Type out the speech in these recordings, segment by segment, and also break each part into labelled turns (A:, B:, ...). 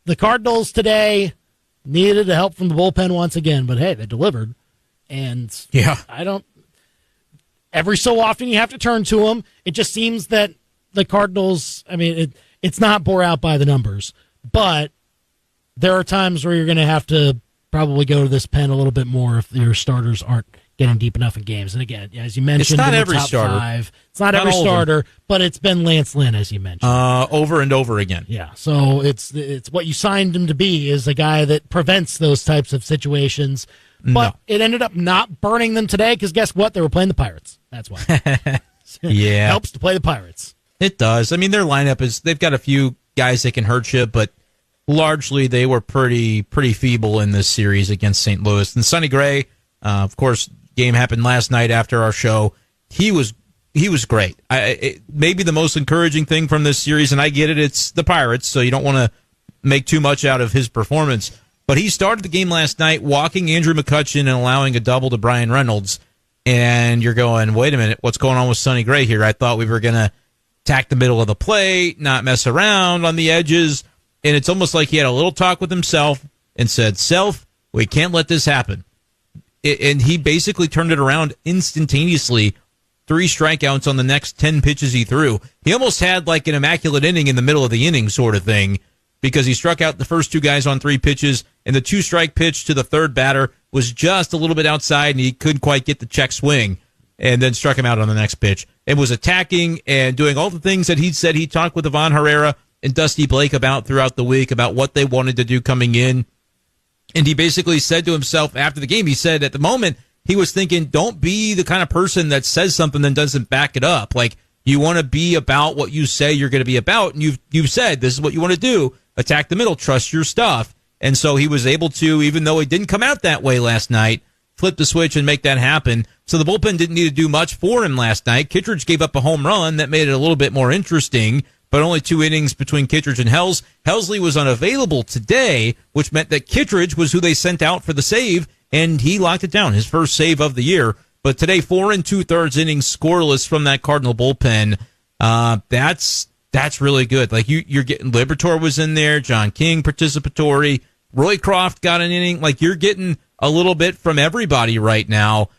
A: the Cardinals today needed the help from the bullpen once again, but hey, they delivered. And
B: yeah,
A: every so often you have to turn to them. It just seems that the Cardinals, I mean, it's not bore out by the numbers, but there are times where you're going to have to probably go to this pen a little bit more if your starters aren't getting deep enough in games. And again, as you mentioned,
B: it's not
A: in the
B: every
A: top
B: starter.
A: Five, it's not every starter, but it's been Lance Lynn, as you mentioned.
B: Over and over again.
A: Yeah, so it's what you signed him to be, is a guy that prevents those types of situations. But it ended up not burning them today because guess what? They were playing the Pirates. That's why.
B: Yeah.
A: Helps to play the Pirates.
B: It does. I mean, their lineup they've got a few guys that can hurt you, but largely they were pretty feeble in this series against St. Louis. And Sonny Gray, of course, game happened last night after our show. He was great. Maybe the most encouraging thing from this series, and I get it, it's the Pirates, so you don't want to make too much out of his performance. But he started the game last night walking Andrew McCutchen and allowing a double to Brian Reynolds. And you're going, wait a minute, what's going on with Sonny Gray here? I thought we were going to attack the middle of the plate, not mess around on the edges. And it's almost like he had a little talk with himself and said, "Self, we can't let this happen." And he basically turned it around instantaneously. 3 strikeouts on the next 10 pitches he threw. He almost had like an immaculate inning in the middle of the inning sort of thing, because he struck out the first 2 guys on 3 pitches, and the 2-strike pitch to the third batter was just a little bit outside, and he couldn't quite get the check swing, and then struck him out on the next pitch. And was attacking and doing all the things that he said he talked with Ivan Herrera and Dusty Blake about throughout the week, about what they wanted to do coming in. And he basically said to himself after the game, he said at the moment, he was thinking, don't be the kind of person that says something and doesn't back it up. Like, you want to be about what you say you're going to be about, and you've said this is what you want to do. Attack the middle, trust your stuff. And so he was able to, even though it didn't come out that way last night, flip the switch and make that happen. So the bullpen didn't need to do much for him last night. Kittredge gave up a home run. That made it a little bit more interesting, but only 2 innings between Kittredge and Helsley was unavailable today, which meant that Kittredge was who they sent out for the save, and he locked it down, his first save of the year. But today, 4 2/3 innings scoreless from that Cardinal bullpen. That's really good. Like, you're getting Liberatore was in there, John King participatory, Roycroft got an inning. Like, you're getting a little bit from everybody right now.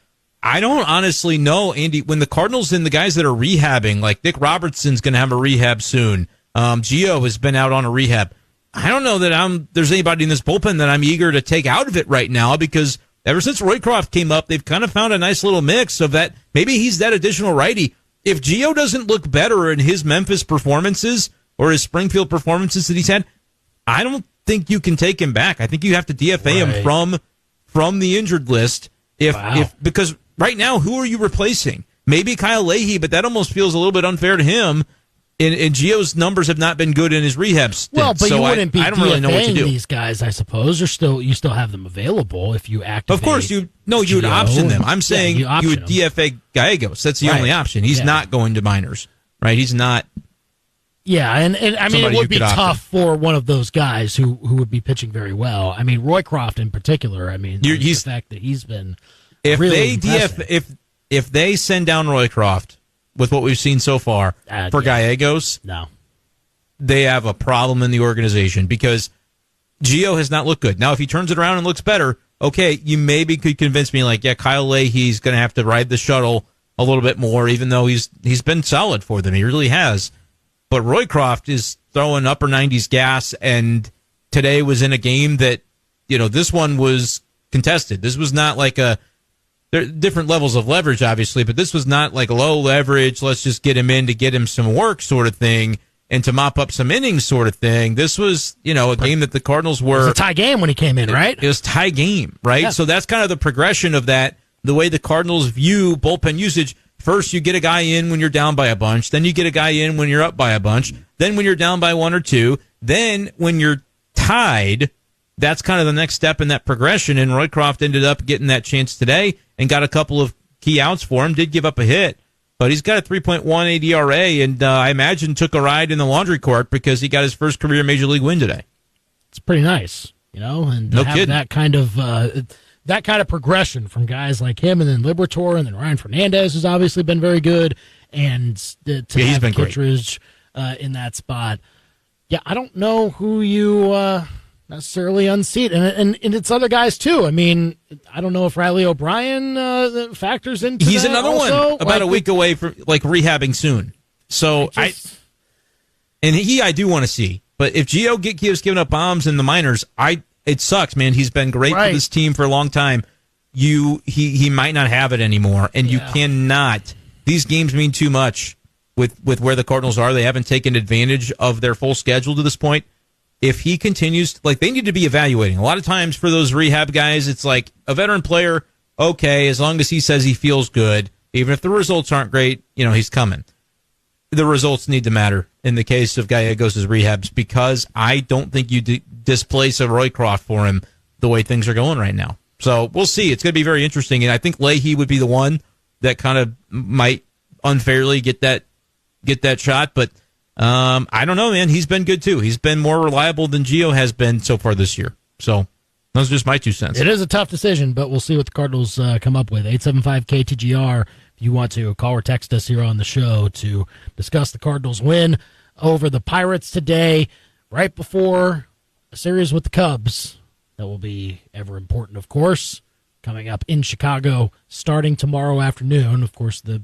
B: I don't honestly know, Andy, when the Cardinals and the guys that are rehabbing, like Nick Robertson's going to have a rehab soon. Gio has been out on a rehab. I don't know that there's anybody in this bullpen that I'm eager to take out of it right now, because ever since Roycroft came up, they've kind of found a nice little mix of that. Maybe he's that additional righty. If Gio doesn't look better in his Memphis performances or his Springfield performances that he's had, I don't think you can take him back. I think you have to DFA him from the injured list. Because right now, who are you replacing? Maybe Kyle Leahy, but that almost feels a little bit unfair to him. And Gio's numbers have not been good in his rehab stint.
A: Well, but
B: so
A: you wouldn't be
B: I don't really know what to do.
A: these guys, I suppose. You still have them available if you activate.
B: Of course, you would option them. I'm saying you would DFA Gallegos. That's the only option. He's not going to minors, right? He's not.
A: Yeah, and I mean, it would be tough for one of those guys who would be pitching very well. I mean, Roycroft in particular. I mean, the fact that he's been
B: if they send down Roycroft with what we've seen so far for Gallegos, they have a problem in the organization, because Gio has not looked good. Now, if he turns it around and looks better, okay, you maybe could convince me, like, yeah, Kyle Leahy's going to have to ride the shuttle a little bit more, even though he's been solid for them. He really has. But Roycroft is throwing upper 90s gas, and today was in a game that, this one was contested. This was not like there are different levels of leverage, obviously, but this was not like low leverage, let's just get him in to get him some work sort of thing and to mop up some innings sort of thing. This was, a game that the Cardinals were...
A: It was a tie game when he came in, right?
B: It was tie game, right? Yeah. So that's kind of the progression of that, the way the Cardinals view bullpen usage. First, you get a guy in when you're down by a bunch. Then you get a guy in when you're up by a bunch. Then when you're down by 1 or 2. Then when you're tied, that's kind of the next step in that progression. And Roycroft ended up getting that chance today and got a couple of key outs for him. Did give up a hit, but he's got a 3.18 ERA, and I imagine took a ride in the laundry court because he got his first career Major League win today.
A: It's pretty nice, and
B: no
A: have
B: kidding.
A: that kind of progression from guys like him, and then Liberatore, and then Ryan Fernandez has obviously been very good, and he's been Kittredge in that spot. Yeah, I don't know who you necessarily unseat, and it's other guys too. I mean, I don't know if Riley O'Brien factors into.
B: He's
A: that
B: another
A: also.
B: one about a week away from rehabbing soon. So I do want to see, but if Gio keeps giving up bombs in the minors, it sucks, man. He's been great for this team for a long time. He might not have it anymore, and you cannot. These games mean too much with where the Cardinals are. They haven't taken advantage of their full schedule to this point. If he continues, they need to be evaluating. A lot of times for those rehab guys, it's like a veteran player, okay, as long as he says he feels good, even if the results aren't great, he's coming. The results need to matter in the case of Gallegos' rehabs, because I don't think you displace a Roycroft for him the way things are going right now. So we'll see. It's going to be very interesting, and I think Leahy would be the one that kind of might unfairly get that shot, but I don't know, man. He's been good too. He's been more reliable than Gio has been so far this year. So those are just my 2 cents.
A: It is a tough decision, but we'll see what the Cardinals come up with. 875-KTGR if you want to call or text us here on the show to discuss the Cardinals' win over the Pirates today, right before a series with the Cubs. That will be ever important, of course, coming up in Chicago starting tomorrow afternoon. Of course, the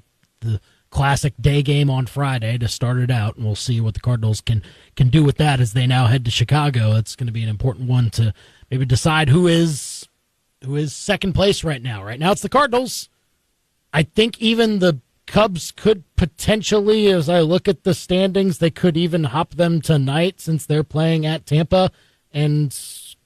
A: classic day game on Friday to start it out, and we'll see what the Cardinals can do with that as they now head to Chicago. It's going to be an important one to maybe decide who is second place right now. Right now it's the Cardinals. I think even the Cubs could potentially, as I look at the standings, they could even hop them tonight since they're playing at Tampa, and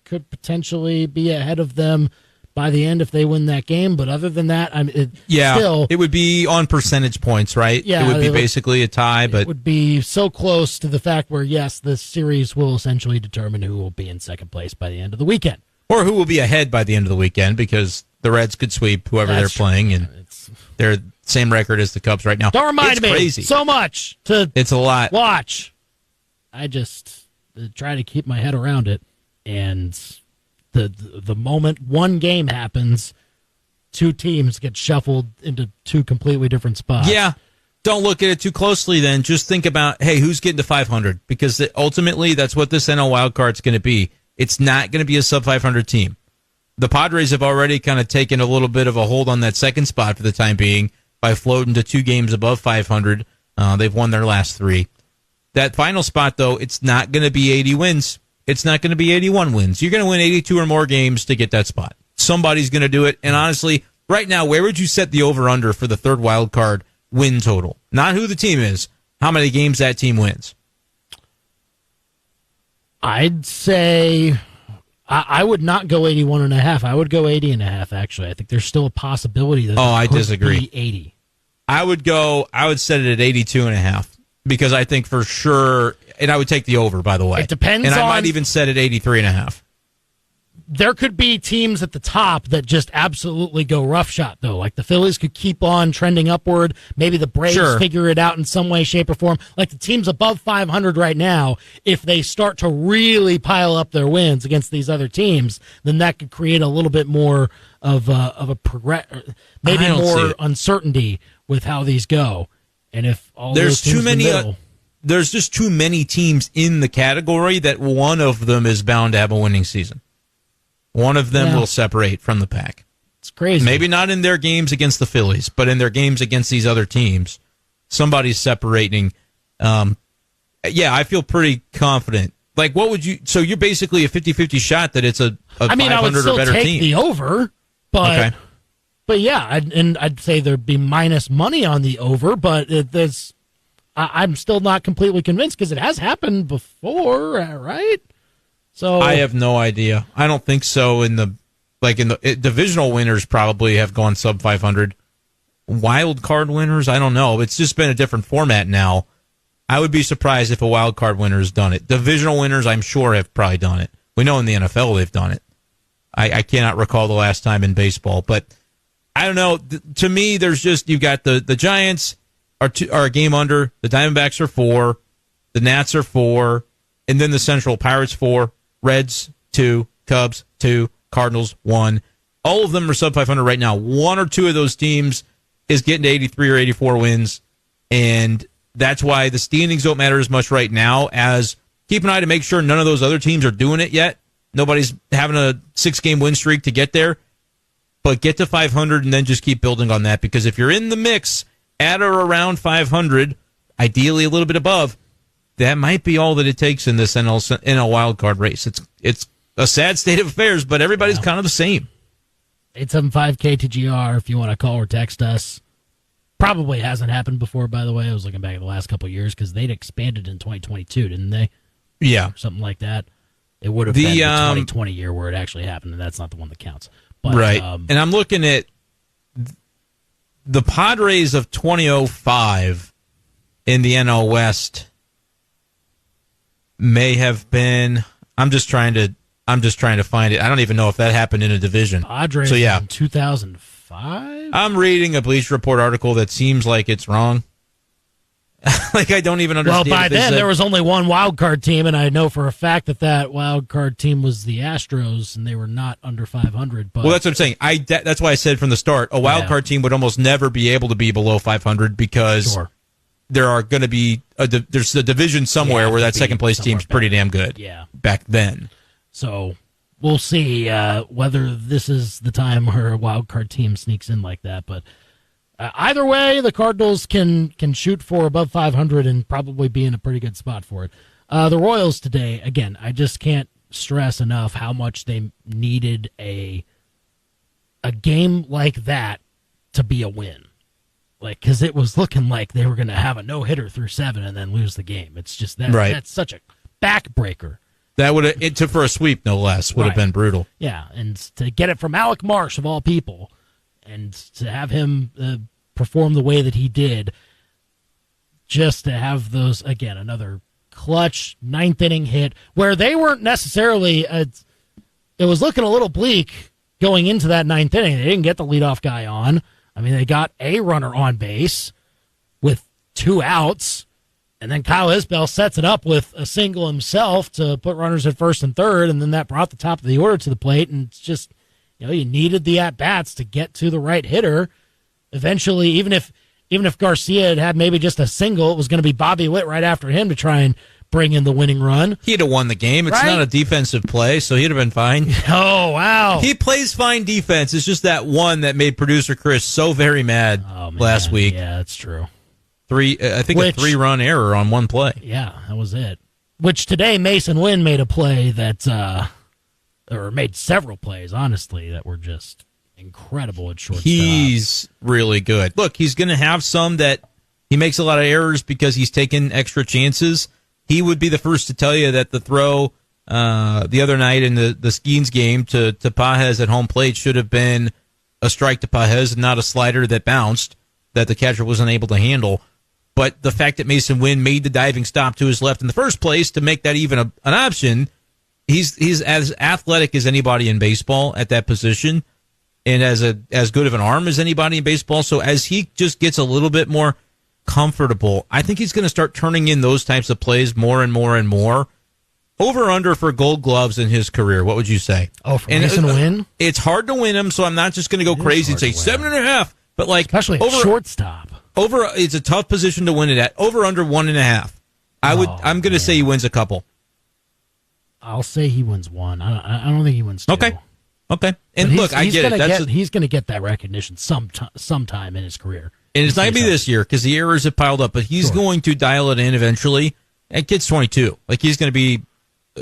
A: could potentially be ahead of them by the end if they win that game. But other than that,
B: it would be on percentage points, right?
A: Yeah,
B: it would be basically a tie, but
A: it would be so close to the fact where, yes, the series will essentially determine who will be in second place by the end of the weekend.
B: Or who will be ahead by the end of the weekend, because the Reds could sweep whoever they're playing, and they're same record as the Cubs right now.
A: Don't remind me
B: crazy.
A: So much to
B: it's a lot.
A: Watch. I just try to keep my head around it, and the moment one game happens, 2 teams get shuffled into 2 completely different spots.
B: Yeah. Don't look at it too closely then. Just think about, hey, who's getting to 500? Because ultimately that's what this NL wildcard's going to be. It's not going to be a sub-500 team. The Padres have already kind of taken a little bit of a hold on that second spot for the time being by floating to 2 games above 500. They've won their last 3. That final spot, though, it's not going to be 80 wins. It's not going to be 81 wins. You're going to win 82 or more games to get that spot. Somebody's going to do it. And honestly, right now, where would you set the over-under for the third wild card win total? Not who the team is, how many games that team wins.
A: I'd say I would not go 81.5. I would go 80.5, actually. I think there's still a possibility that
B: I disagree.
A: Be 80.
B: I would set it at 82.5 because I think for sure, and I would take the over, by the way.
A: It depends
B: and I might even set it 83.5.
A: There could be teams at the top that just absolutely go roughshod, though. Like the Phillies could keep on trending upward. Maybe the Braves figure it out in some way, shape, or form. Like the teams above 500 right now, if they start to really pile up their wins against these other teams, then that could create a little bit more of a maybe more uncertainty with how these go. And if all
B: there's
A: those
B: too many, there's just too many teams in the category that one of them is bound to have a winning season. One of them will separate from the pack.
A: It's crazy.
B: Maybe not in their games against the Phillies, but in their games against these other teams, somebody's separating. I feel pretty confident. Like, what would you? So you're basically a 50-50 shot that it's a 500
A: I would still
B: or better
A: take
B: team.
A: the over, but yeah, I'd say there'd be minus money on the over, but I'm still not completely convinced because it has happened before, right? So
B: I have no idea. I don't think so. Divisional winners probably have gone sub 500. Wild card winners, I don't know. It's just been a different format now. I would be surprised if a wild card winner has done it. Divisional winners, I'm sure, have probably done it. We know in the NFL they've done it. I cannot recall the last time in baseball, but I don't know. To me, there's just you've got the Giants are a game under, the Diamondbacks are 4, the Nats are 4, and then the Central Pirates 4. Reds 2, Cubs 2, Cardinals 1. All of them are sub 500 right now. 1 or 2 of those teams is getting to 83 or 84 wins, and that's why the standings don't matter as much right now as keep an eye to make sure none of those other teams are doing it yet. Nobody's having a 6-game win streak to get there. But get to 500 and then just keep building on that, because if you're in the mix at or around 500, ideally a little bit above, that might be all that it takes in this NL wild card race. It's a sad state of affairs, but everybody's kind of the same.
A: 875 KTGR if you want to call or text us. Probably hasn't happened before, by the way. I was looking back at the last couple of years because they'd expanded in 2022, didn't they?
B: Yeah.
A: Something like that. It would have been the 2020 year where it actually happened, and that's not the one that counts. But,
B: right. And I'm looking at the Padres of 2005 in the NL West may have been. I'm just trying to find it. I don't even know if that happened in a division.
A: Padres in 2005?
B: I'm reading a Bleacher Report article that seems like it's wrong. Like, I don't even understand.
A: Well, by then, there was only one wild card team, and I know for a fact that wild card team was the Astros, and they were not under 500. But,
B: well, that's what I'm saying. That's why I said from the start, a wild card team would almost never be able to be below 500 because there are going to be there's a division somewhere where that second place team's pretty damn good.
A: Yeah,
B: back then.
A: So we'll see whether this is the time where a wild card team sneaks in like that, but. Either way, the Cardinals can shoot for above 500 and probably be in a pretty good spot for it. The Royals today, again, I just can't stress enough how much they needed a game like that to be a win. Like, because it was looking like they were going to have a no-hitter through 7 and then lose the game. It's just that that's such a backbreaker.
B: That would have, for a sweep, no less, would have been brutal.
A: Yeah, and to get it from Alec Marsh, of all people, and to have him perform the way that he did, just to have those, again, another clutch 9th inning hit where they weren't necessarily, it was looking a little bleak going into that 9th inning. They didn't get the leadoff guy on. I mean, they got a runner on base with 2 outs, and then Kyle Isbell sets it up with a single himself to put runners at first and third, and then that brought the top of the order to the plate, and it's just, you needed the at-bats to get to the right hitter. Eventually, even if Garcia had maybe just a single, it was going to be Bobby Witt right after him to try and bring in the winning run.
B: He'd have won the game. It's not a defensive play, so he'd have been fine.
A: Oh, wow.
B: He plays fine defense. It's just that one that made producer Chris so very mad last week.
A: Yeah, that's true.
B: A 3-run error on one play.
A: Yeah, that was it. Which today, Mason Winn made a play that... or made several plays, honestly, that were just incredible at shortstop.
B: He's really good. Look, he's going to have some that he makes a lot of errors because he's taken extra chances. He would be the first to tell you that the throw the other night in the Skeens game to Pajes at home plate should have been a strike to Pajes and not a slider that bounced that the catcher wasn't able to handle. But the fact that Mason Winn made the diving stop to his left in the first place to make that even an option, he's as athletic as anybody in baseball at that position, and as good of an arm as anybody in baseball. So as he just gets a little bit more comfortable, I think he's going to start turning in those types of plays more and more and more. Over under for Gold Gloves in his career, what would you say?
A: Oh, for Mason Winn?
B: It's hard to win him, so I'm not just going to go crazy and say 7.5. But like,
A: especially at shortstop.
B: It's a tough position to win it at. Over under 1.5. I'm going to say he wins a couple.
A: I'll say he wins 1. I don't think he wins 2.
B: Okay. And look, I get it.
A: He's going to get that recognition sometime in his career.
B: And it's not going to be this year because the errors have piled up, but he's going to dial it in eventually. And kid's 22. Like, he's going to be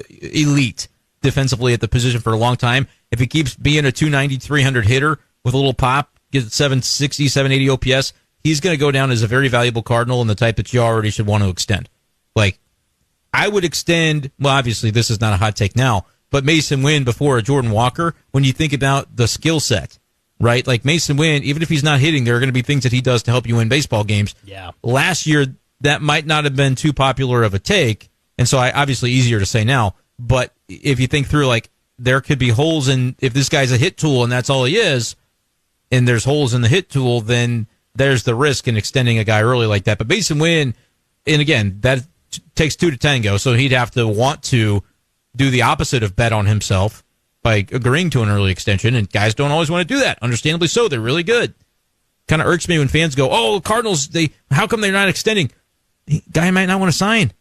B: elite defensively at the position for a long time. If he keeps being a 290, 300 hitter with a little pop, gets 760, 780 OPS, he's going to go down as a very valuable Cardinal and the type that you already should want to extend. Like, I would extend, well, obviously this is not a hot take now, but Mason Winn before a Jordan Walker when you think about the skill set, right? Like Mason Winn, even if he's not hitting, there are going to be things that he does to help you win baseball games.
A: Yeah.
B: Last year, that might not have been too popular of a take, and so obviously easier to say now, but if you think through, like, there could be holes in, if this guy's a hit tool and that's all he is, and there's holes in the hit tool, then there's the risk in extending a guy early like that. But Mason Winn, and again, that takes 2 to tango, so he'd have to want to do the opposite of bet on himself by agreeing to an early extension, and guys don't always want to do that. Understandably so. They're really good. Kind of irks me when fans go, oh, Cardinals, how come they're not extending? Guy might not want to sign.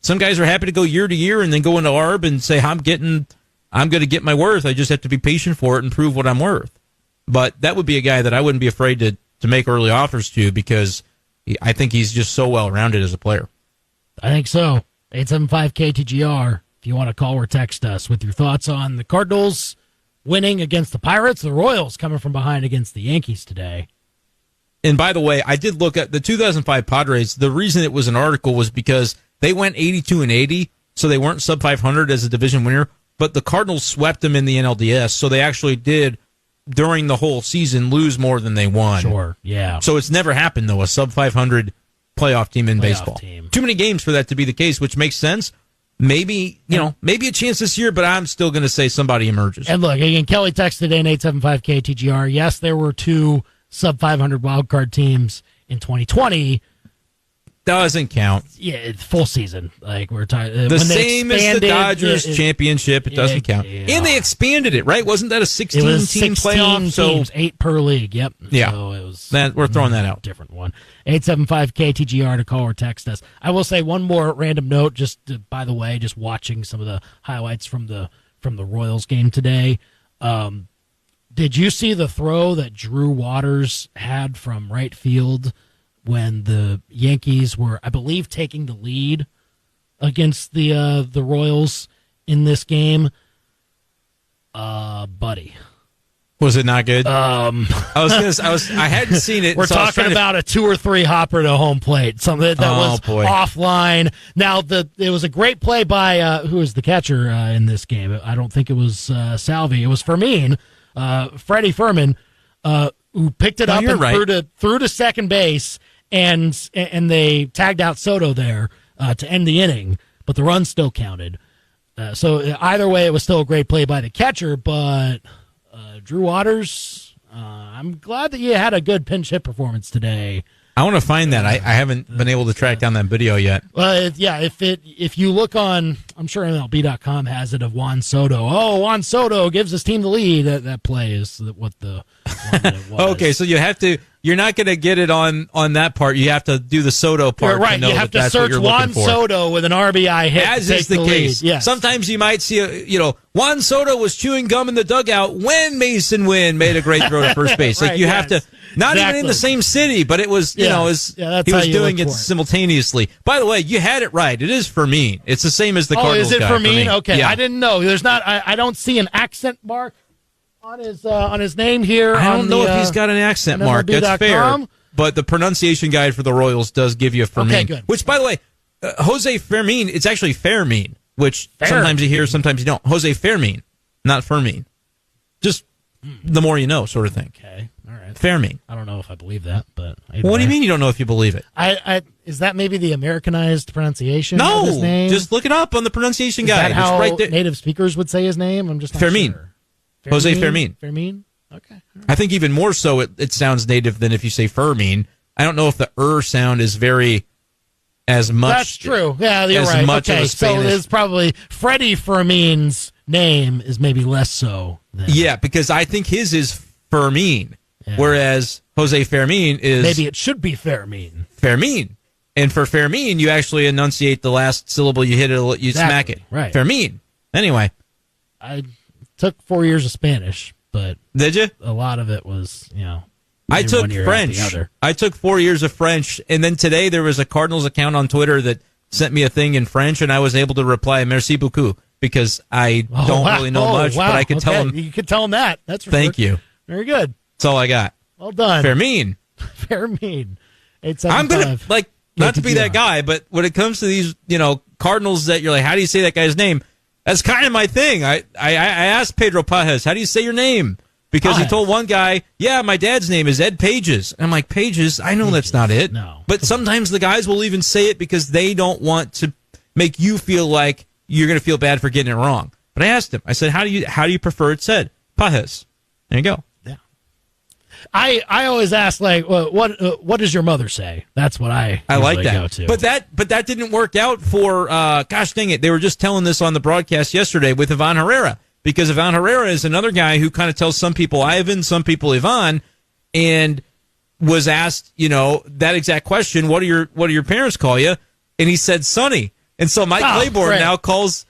B: Some guys are happy to go year to year and then go into ARB and say, I'm getting I'm going to get my worth. I just have to be patient for it and prove what I'm worth. But that would be a guy that I wouldn't be afraid to make early offers to because I think he's just so well-rounded as a player.
A: I think so. 875-KTGR, if you want to call or text us with your thoughts on the Cardinals winning against the Pirates, the Royals coming from behind against the Yankees today.
B: And by the way, I did look at the 2005 Padres. The reason it was an article was because they went 82-80, so they weren't sub 500 as a division winner, but the Cardinals swept them in the NLDS, so they actually did, during the whole season, lose more than they won.
A: Sure, yeah.
B: So it's never happened, though, a sub 500 playoff team in baseball.
A: Team.
B: Too many games for that to be the case, which makes sense. Maybe, maybe a chance this year, but I'm still going to say somebody emerges.
A: And look, again, Kelly texted in 875-KTGR. Yes, there were 2 sub 500 wildcard teams in 2020.
B: Doesn't count.
A: Yeah, full season. Like we're talking
B: the same as the Dodgers championship. It doesn't count.
A: Yeah.
B: And they expanded it, right? Wasn't that a 16
A: it was
B: team
A: 16
B: playoff?
A: Teams, 8 per league. Yep.
B: Yeah.
A: So it was
B: we're throwing that out.
A: Different one. 875-KTGR to call or text us. I will say one more random note. Just by the way, just watching some of the highlights from the Royals game today. Did you see the throw that Drew Waters had from right field when the Yankees were, I believe, taking the lead against the Royals in this game? Buddy.
B: Was it not good? I hadn't seen it.
A: We're talking about a 2 or 3 hopper to home plate, something that was offline. Now, it was a great play by who was the catcher in this game? I don't think it was Salvi. It was Fermin, Freddie Fermin, who picked it up and threw to second base, and they tagged out Soto there to end the inning, but the run still counted. So either way, it was still a great play by the catcher, but Drew Waters, I'm glad that you had a good pinch hit performance today.
B: I want to find that. I haven't been able to track down that video yet.
A: Well, if you look on, I'm sure MLB.com has it, of Juan Soto. Oh, Juan Soto gives his team the lead. That play is what the one that it was.
B: Okay, so you're not going to get it on that part. You have to do the Soto part.
A: Right, you have to search Juan Soto with an RBI hit.
B: As is the case.
A: Yes.
B: Sometimes you might see Juan Soto was chewing gum in the dugout when Mason Winn made a great throw to first base. Like have to, not even in the same city, but it was, he was doing it simultaneously. By the way, you had it right. It is Fermin. It's the same as the Cardinals guy.
A: Is it Fermin? Okay,
B: yeah.
A: I didn't know. There's not. I don't see an accent mark on his name here.
B: I don't know if he's got an accent mark. That's fair. But the pronunciation guide for the Royals does give you a Fermin.
A: Okay, good.
B: Which, by the way, Jose Fermin, it's actually Fermin, which sometimes you hear, sometimes you don't. Jose Fermin, not Fermin. Just the more you know, sort of thing.
A: Okay, all right.
B: Fermin.
A: I don't know if I believe that, but
B: what do you mean you don't know if you believe it?
A: Is that maybe the Americanized pronunciation of his name?
B: Just look it up on the pronunciation guide.
A: Is that how
B: right there.
A: native speakers would say his name? I'm just not
B: Fermin.
A: sure.
B: Jose Fermin.
A: Fermin? Okay. Right.
B: I think even more so it sounds native than if you say Fermin. I don't know if the sound is very as much.
A: That's true. Yeah, you're right. Okay, so it's probably Freddie Fermin's name is maybe less so.
B: Yeah, because I think his is Fermin, whereas Jose Fermin is...
A: Maybe it should be Fermin.
B: Fermin. And for Fermin, you actually enunciate the last syllable, you hit it, you smack it.
A: Right.
B: Fermin. Anyway.
A: I took 4 years of Spanish, but...
B: Did you?
A: A lot of it was,
B: I took French. I took 4 years of French, and then today there was a Cardinals account on Twitter that sent me a thing in French, and I was able to reply, merci beaucoup, because I don't really know much, but I could tell him.
A: You could tell him that. That's for
B: Thank you.
A: Very good.
B: That's all I got.
A: Well done.
B: Fermin.
A: Fermin.
B: I'm going to, not to be that guy, but when it comes to these, Cardinals that you're like, how do you say that guy's name? That's kind of my thing. I asked Pedro Pajes, how do you say your name? Because he told one guy, yeah, my dad's name is Ed Pages. And I'm like, Pages? I know that's not it.
A: No.
B: But sometimes the guys will even say it because they don't want to make you feel like you're going to feel bad for getting it wrong. But I asked him, I said, how do you prefer it said? Pajes. There you go.
A: Yeah. I always ask, what does your mother say? That's what I
B: like that.
A: Go to.
B: But that didn't work out for, gosh dang it, they were just telling this on the broadcast yesterday with Ivan Herrera. Because Ivan Herrera is another guy who kind of tells some people Ivan, some people Ivan, and was asked, that exact question, what do your parents call you? And he said Sonny. And so Mike Claiborne now calls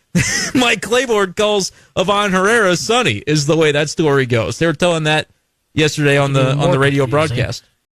B: Mike Claiborne calls Ivan Herrera Sonny, is the way that story goes. They were telling that yesterday on the radio broadcast.